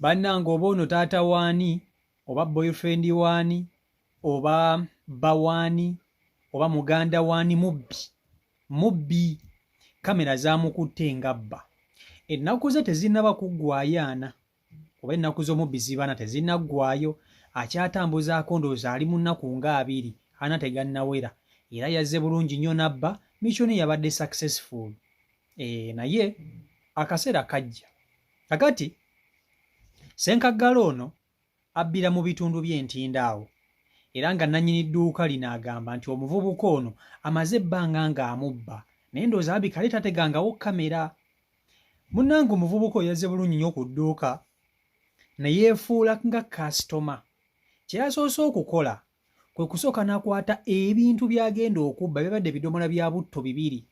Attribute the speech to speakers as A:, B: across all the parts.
A: bannange oba ono taata waani oba boyfriend waani oba bawaani oba muganda waani mubbi kamera zaamukutte ngabba. Ennaku ze tezinnaba kuggwayo ana oba ennaku z'omubbi zibaana tezinnaggwayo, akyatambuzaako ndowooza ali mu nnaku nga 2 ana tegannawera, era yazze bulungi nnyo nabba, missioni yabadde successful. Naye akaseera kajja kakati Ssenkaggala ono abbira mu bitundu by'entindaawo, era nga nannyini dduuka lino agamba nti omuvubuka ono amaze ebbanga ng'amubba naye ndowooza abikale tategangawo kamera. Munnange omuvubuka oyo yazze bulungi nnyo ku dduuka ne yeefuula nga kasitoma. Kye yasoose okukola kwe kusooka n'akwata ebintu by'agenda okubba, byabadde ebidomola bya butto 2,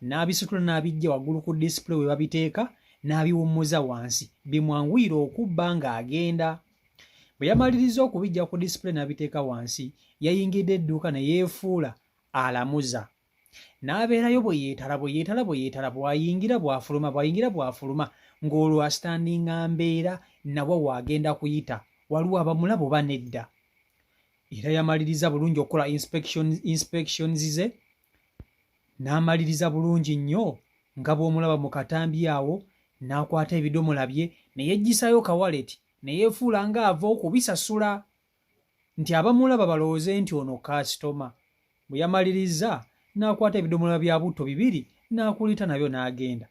A: n'abisitula n'abijja waggulu ku display we babiteeka, n'abiwummuza wansi bimwanguyira okubba ng'agenda. Bwe yamaliriza okubijja ku display n'abiteeka wansi, yayingidde edduuka ne yeefuula alamuza. N'abeerayo bwe yeetala bw'ayingira bw'afuluma ng'olwo astandinga mbeera nawa w'agenda kuyita, waliwo abamulaba oba nedda. Era yamaliriza bulungi okukola inspections ze, n'amaliriza bulungi nnyo nga bw'omulaba mu katambi awo, n'akwata ebidomola bye ne yeggisayo kawaleti ne yeefuula ng'ava okubisasula nti abamulaba balowooze nti ono kasitoma. Bwe yamaliriza n'akwata ebidomola bya butto 2 n'akulita nabyo n'agenda.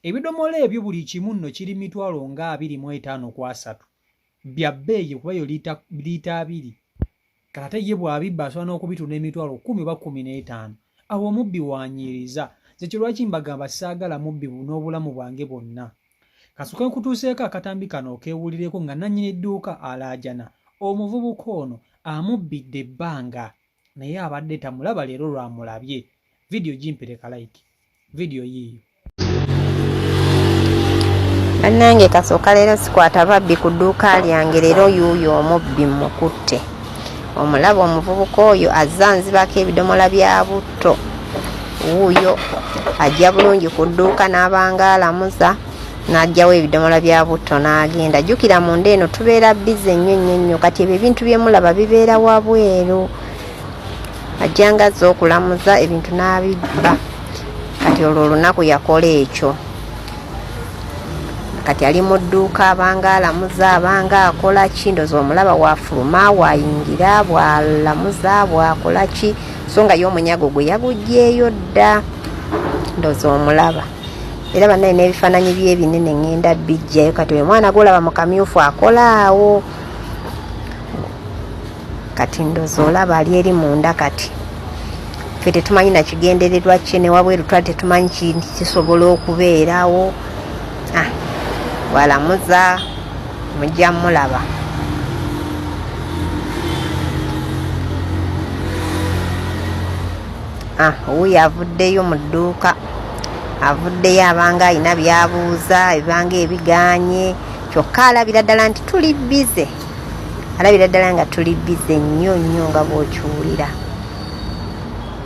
A: Ebidomola ebyo buli kimu nno kiri mitwalo nga 25 ku 3 bya bbeeyi kuba yo liita 2. Kate ye bw'abibba asobola n'okubitunda emitwalo 10 oba 15. Awo omubbi wanyiiriza. Zekyo lwaki mbagamba saagala mubbi n'obulamu bwange bwonna. Kasooka nkutuuseeko akatambi kano okeewulireko nga nannyini dduuka alaajana. Omuvubuka ono amubbidde ebbanga naye abadde tamulaba, leero lwamulabye. Vidiyo gimpereka like. Vidiyo yiiyo.
B: Bannange kasooka leero sikwata babbi ku dduuka lyange, leero yuuyo omubbi mukutte. Omulaba omuvubuka oyo azanzibako ebidomola bya butto. Wuuyo ajja bulungi ku dduuka n'abanga alamuza n'ajjawo ebidomola bya butto n'agenda. Jjukira munda eno tubeera bize nnyo kati ebyo ebintu bye mulaba bibeera wabweru. Ajjanga azze okulamuza ebintu n'abibba. Kati olwo olunaku yakola ekyo. Kati ali mu dduuka abanga alamuza abanga akola ki, ndowooza omulaba wafuluma wayingira bw'alamuza bw'akola ki, so nga y'omunyago gwe yaguggyeeyo dda, ndowooza omulaba. Era bannaye n'ebifaananyi bye binene ngenda bijjayo. Kati we mwana gw'olaba mu kamyufu akola awo. Kati ndowooza olaba ali eri munda. Kati ffe tetumanyi na kigendererwa kye ne wabweru twali tetumanyi kisobola okubeerawo. Walamuza mujja mulaba. Wuuyo avuddeyo mu dduuka, avuddeyo abanga alina byabuuza ebibanga ebiganye, kyokka alabira ddala nti tuli bize. Alabira ddala nga tuli bize nnyo nga bw'okiwulira.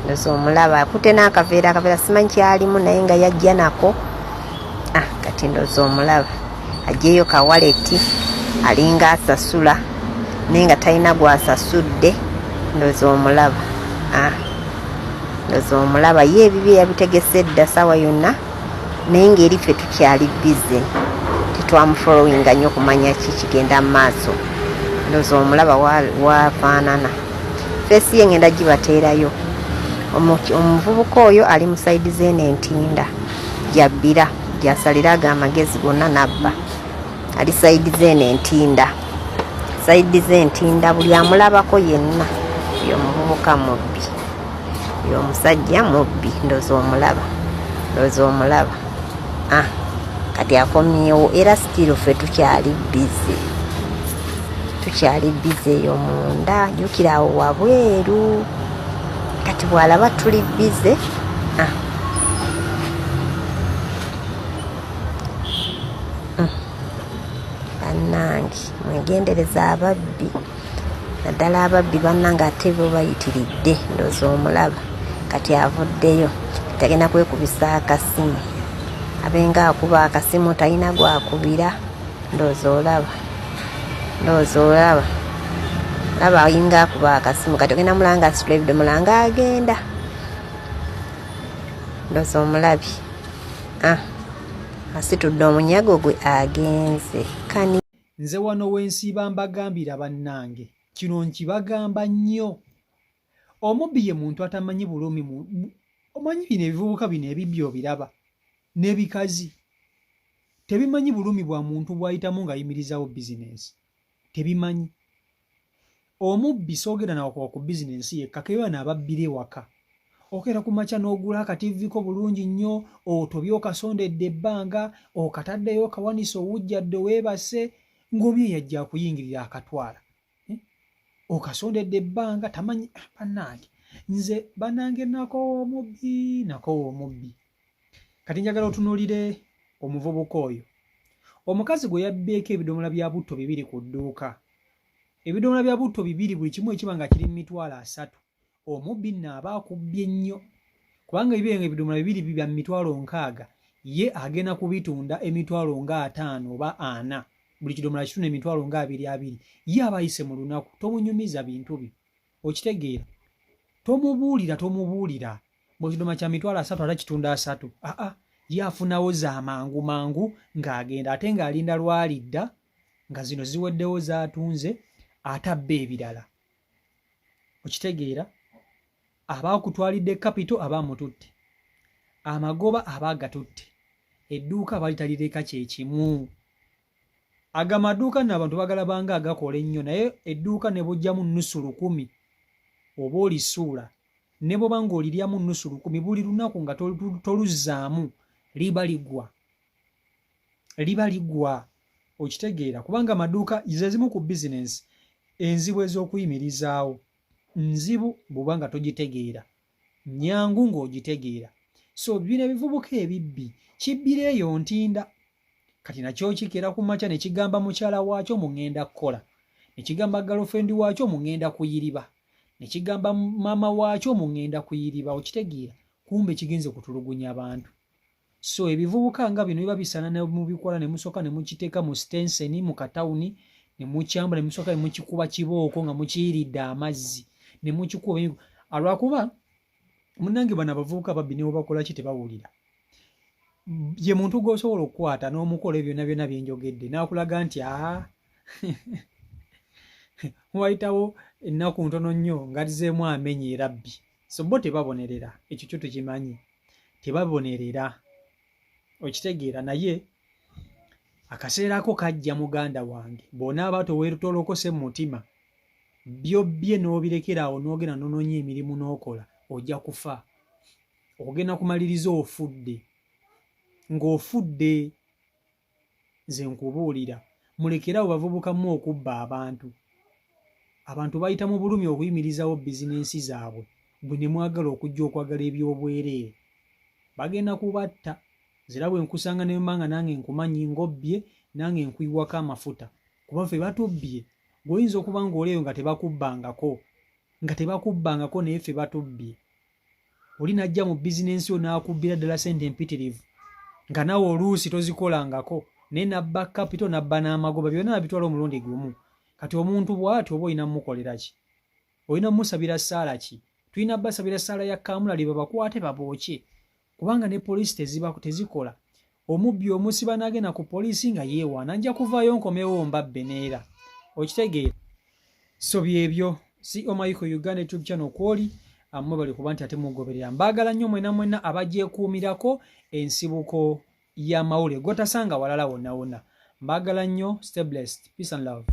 B: Ndowooza omulaba akutte n'akaveera simanyi kyalimu naye nga yajja nako. Kati ndowooza omulaba ajjeeyo kawaleti alinga asasula naye nga talina gw'asasudde. Ndowooza omulaba. Ndowooza omulaba ye ebibye yabitegese dda ssaawa yonna, naye ng'eri ffe tukyali bize, tetwamufolowinga nnyo kumanya ki kigenda mu maaso. Ndowooza omulaba wafaanana. Feesi ye ngenda gibateerayo. Omuvubuka oyo ali mu sayidi z'eno entinda jabbira gyasaliraga amagezi gonna nabba. Ali sayidi z'eno entinda. Sayidi z'entinda buli amulabako yenna y'omuvubuka mubbi, y'omusajja mubbi. Ndowooza omulaba. Ndowooza omulaba. Kati akomyewo era sitiiro ffe tukyali bize. Tukyali bize eyo munda. Jjukira awo wabweru. Kati bw'alaba tuli bize. Bannange mwegendereza ababbi. Naddala ababbi bannange ate bo bayitiridde. Ndowooza omulaba. Kati avuddeyo. Tagenda kwekubisa akasimu. Abenga akuba akasimu talina gwakubira. ndowooza olaba laba ayinga akuba akasimu kati ogenda mulanga asitula ebidomola nga agenda ndowooza omulabi asitudde omunyago gwe agenze kani.
A: Nze wano wensiiba mbagambira bannange kino nkibagamba nnyo. Omubbi ye muntu atamanyi bulumi omanyi bino ebivubuka bino ebibbi obiraba n'ebikazi tebimanyi bulumi bwa muntu bw'ayitamu ng'ayimirizawo bizinensi tebimanyi. Omubbi soogera nawe ku bizinensi yekka keyo anaababbira ewaka okera ku makya n'ogula akativiko bulungi nnyo otobye okasondedde ebbanga okataddeyo okawanisa owujjadde weebase ng'omu yajja akuyingirira akatwala okasondedde ebbanga tamanyi bannange. Nze bannange nakoowa omubbi. Kati njagala otunuulire omuvubuka oyo omukazi gwe yabbeeko ebidomola bya butto 2 ku dduuka. Ebidomola bya butto 2 buli kimu ekiba nga kiri mu 300. Omubbi nno aba akubbye nnyo kubanga ebibenga ebidomola 2 bya 60,000 ye agenda kubitunda 50,000 oba 40. Buli kidomola kitunda 20,000 ye aba ayise mu lunaku. Tomunyumiza bintu bye okitegeera. Tomubuulira buli kidomola kya 30,000 ate kitunda 3. Ye afunawo za mangu ng'agenda ate ng'alinda lwalidda nga zino ziweddewo z'atunze atabba ebirala okitegeera. Abaakutwalidde kapito abaamututte, amagoba abaagatutte, edduuka balitalireka kye kimu. Agamaduuka nno abantu bagalabanga agakola ennyo naye edduuka ne bojjamu 10,000 oba olisuula ne bwoba ng'oliryamu 10,000 buli lunaku nga toluzzaamu liba ligwa okitegeera kubanga amaduuka ze zimu ku bizinensi enzibu ez'okuyimirizaawo nzibu bw'oba nga togitegeera nyangu ng'ogitegeera. So bino ebivubuka ebibbi kibbira eyo ntinda kati nakyo kikera ku makya ne kigamba mukyala waakyo mugenda kukola ne kigamba girlfriend waakyo mugenda kuyiriba ne kigamba maama waakyo mugenda kuyiriba okitegeera kumbe kigenze kutulugunya abantu. So ebivubuka nga bino biba bisana ne mubikola ne musooka ne mukiteeka mu stenseni mu katawuni ne mukyambula ne musooka ne mukikuba kibooko nga mukiyiridde amazzi ne mukikuba alwakuba munnange bano abavubuka babbi ne bakola ki tebawulira. Ye muntu gw'osobola okukwata n'omukola byonna byonna byenjogedde n'akulaga nti wayitawo ennaku ntono nnyo ngalizeemu amenye erabbi. So bo tebabonerera ekyo kyo tukimanyi tebabonerera okitegeera naye akaseera ako kajja muganda wange bw'onaaba toweetolokose mu mutima byobbye n'obirekeraawo n'ogenda n'onoonya emirimu n'okola ojja kufa ogenda kumaliriza ofudde ng'ofudde. Nze nkubuulira mulekerawo bavubukamu okubba abantu bayita mu bulumi okuyimirizawo bizinensi zaabwe bwe ne mwagala okujja okwagala ebyobwereere bagenda kubatta. Zira bwe nkusanga ne mbanga nange nkumanyi ngobbye nange nkuyiwako amafuta kuba ffe batubbye. Gwoyinza okuba ng'olieyo nga tebakubbangako naye ffe batubbye. Oli najja mu bizinensi yo n'akubbira ddala sente empitirivu nga nawe oluusi tozikolangako naye nabba kapito nabba n'amagoba byonna nabitwala omulundi gumu. Kati omuntu bw'atyo oba olina mmukolera ki? Olina mmusabira ssaala ki? Tulina basabira ssaala ya kaamulali babakwate babookye kubanga ne poliisi tezikola. Omubbi omusiba n'agenda ku poliisi nga yeewaana nja kuvaayo nkomewo mbabbe neera okitegeera. So byebyo si Omayiko Uganda YouTube channel kwoli mmwe bali kuba nti ate mugoberera. Mbaagala nnyo mwena abagyekuumirako ensibuko ya mawule gotasanga walala wonna. Mbaagala nnyo. Stay blessed. Peace and love.